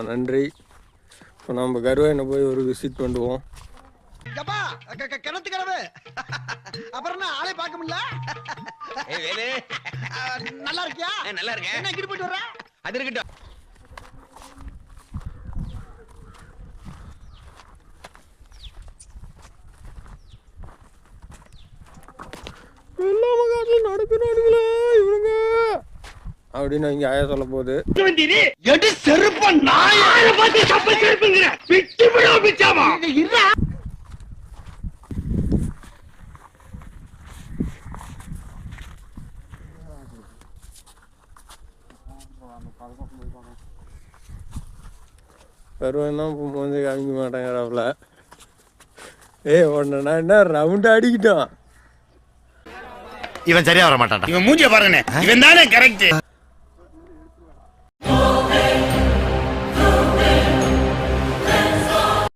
நன்றி. இப்போ நம்ம கருவாயனை போய் ஒரு விசிட் பண்ணுவோம். கிணத்து கிணவு அப்புறம் ஆளே பார்க்க முடியல. நல்லா இருக்கியா? நல்லா இருக்கேன். என்ன கிட்ட போயிட்டு வர? அது இருக்கட்டும். நடக்கிறானுங்களே இவங்க அப்படின்னு இங்க ஆயா சொல்ல போகுது. வருவேன்னா வந்து காமிக்க மாட்டேங்கிறாப்புல. உடனே நான் என்ன ரவுண்ட் அடிக்கிட்டோம். இவன் சரியா வர மாட்டான். இவன் மூஞ்சிய பாருங்க. இவன் தானே கரெக்ட்.